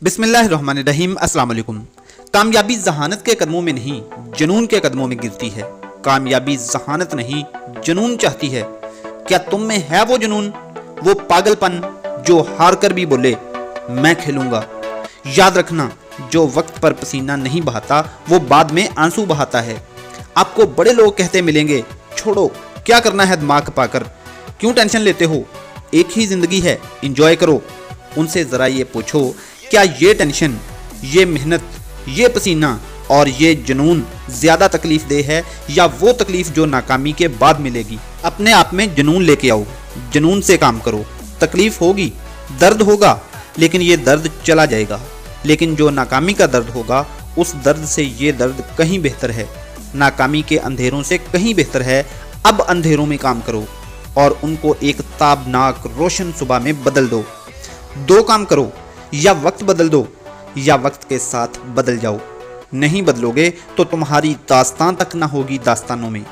बिस्मिल्लाहिर्रहमानिर्रहीम। अस्सलाम वालेकुम। कामयाबी जहानत के कदमों में नहीं, जनून के कदमों में गिरती है। कामयाबी जहानत नहीं, जनून चाहती है। क्या तुम में है वो जनून, वो पागलपन जो हार कर भी बोले मैं खेलूंगा? याद रखना, जो वक्त पर पसीना नहीं बहाता वो बाद में आंसू बहाता है। आपको बड़े लोग कहते मिलेंगे, छोड़ो क्या करना है दिमाग पाकर, क्यों टेंशन लेते हो, एक ही जिंदगी है, एंजॉय करो। उनसे ज़रा ये पूछो, क्या ये टेंशन, ये मेहनत, ये पसीना और ये जुनून ज़्यादा तकलीफ दे है या वो तकलीफ जो नाकामी के बाद मिलेगी? अपने आप में जुनून लेके आओ, जुनून से काम करो। तकलीफ होगी, दर्द होगा, लेकिन ये दर्द चला जाएगा। लेकिन जो नाकामी का दर्द होगा, उस दर्द से ये दर्द कहीं बेहतर है। नाकामी के अंधेरों से कहीं बेहतर है। अब अंधेरों में काम करो और उनको एक ताबनाक रोशन सुबह में बदल दो। दो काम करो, या वक्त बदल दो या वक्त के साथ बदल जाओ। नहीं बदलोगे तो तुम्हारी दास्तान तक ना होगी दास्तानों में।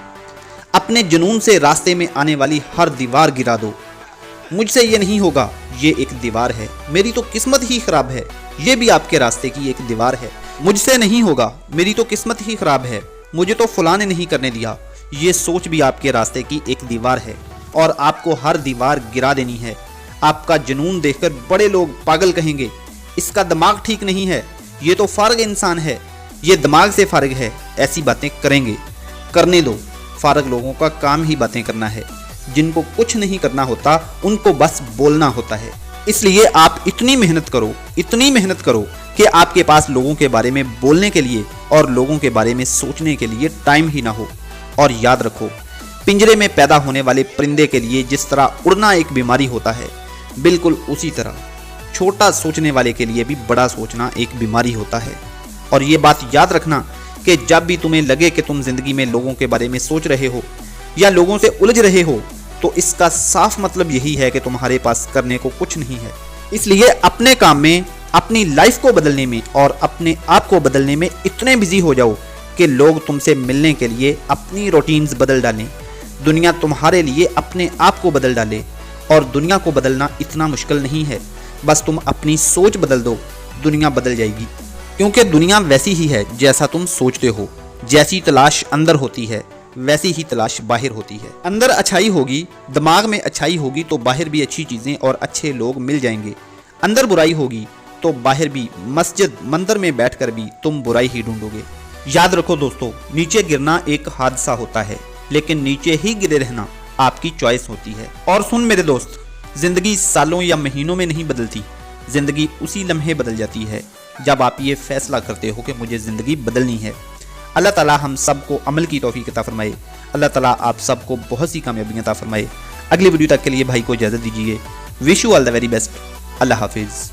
अपने जुनून से रास्ते में आने वाली हर दीवार गिरा दो। मुझसे ये नहीं होगा, ये एक दीवार है, मेरी तो किस्मत ही खराब है, ये भी आपके रास्ते की एक दीवार है। मुझसे नहीं होगा, मेरी तो किस्मत ही खराब है, मुझे तो फलां ने नहीं करने दिया, ये सोच भी आपके रास्ते की एक दीवार है। और आपको हर दीवार गिरा देनी है। आपका जुनून देखकर बड़े लोग पागल कहेंगे, इसका दिमाग ठीक नहीं है, ये तो फारग इंसान है, ये दिमाग से फारग है, ऐसी बातें करेंगे। करने दो, फारग लोगों का काम ही बातें करना है। जिनको कुछ नहीं करना होता उनको बस बोलना होता है। इसलिए आप इतनी मेहनत करो, इतनी मेहनत करो कि आपके पास लोगों के बारे में बोलने के लिए और लोगों के बारे में सोचने के लिए टाइम ही ना हो। और याद रखो, पिंजरे में पैदा होने वाले परिंदे के लिए जिस तरह उड़ना एक बीमारी होता है, बिल्कुल उसी तरह छोटा सोचने वाले के लिए भी बड़ा सोचना एक बीमारी होता है। और ये बात याद रखना कि जब भी तुम्हें लगे कि तुम जिंदगी में लोगों के बारे में सोच रहे हो या लोगों से उलझ रहे हो, तो इसका साफ मतलब यही है कि तुम्हारे पास करने को कुछ नहीं है। इसलिए अपने काम में, अपनी लाइफ को बदलने में और अपने आप को बदलने में इतने बिजी हो जाओ कि लोग तुमसे मिलने के लिए अपनी रूटीन्स बदल डालें। दुनिया तुम्हारे लिए अपने आप को बदल डाले। और दुनिया को बदलना इतना मुश्किल नहीं है, बस तुम अपनी सोच बदल दो, दुनिया बदल जाएगी। क्योंकि दुनिया वैसी ही है जैसा तुम सोचते हो। जैसी तलाश अंदर होती है, वैसी ही तलाश बाहर होती है। अंदर अच्छाई होगी, दिमाग में अच्छाई होगी तो बाहर भी अच्छी चीज़ें और अच्छे लोग मिल जाएंगे। अंदर बुराई होगी तो बाहर भी, मस्जिद मंदिर में बैठकर भी तुम बुराई ही ढूंढोगे। याद रखो दोस्तों, नीचे गिरना एक हादसा होता है, लेकिन नीचे ही गिरे रहना आपकी चॉइस होती है। और सुन मेरे दोस्त, जिंदगी सालों या महीनों में नहीं बदलती, जिंदगी उसी लम्हे बदल जाती है जब आप ये फैसला करते हो कि मुझे जिंदगी बदलनी है। अल्लाह ताला हम सबको अमल की तौफीक अता फरमाए। अल्लाह ताला आप सबको बहुत सी कामयाबियां अता फरमाए। अगली वीडियो तक के लिए भाई को इजाज़त दीजिए। Wish you all the very best. अल्लाह हाफिज़।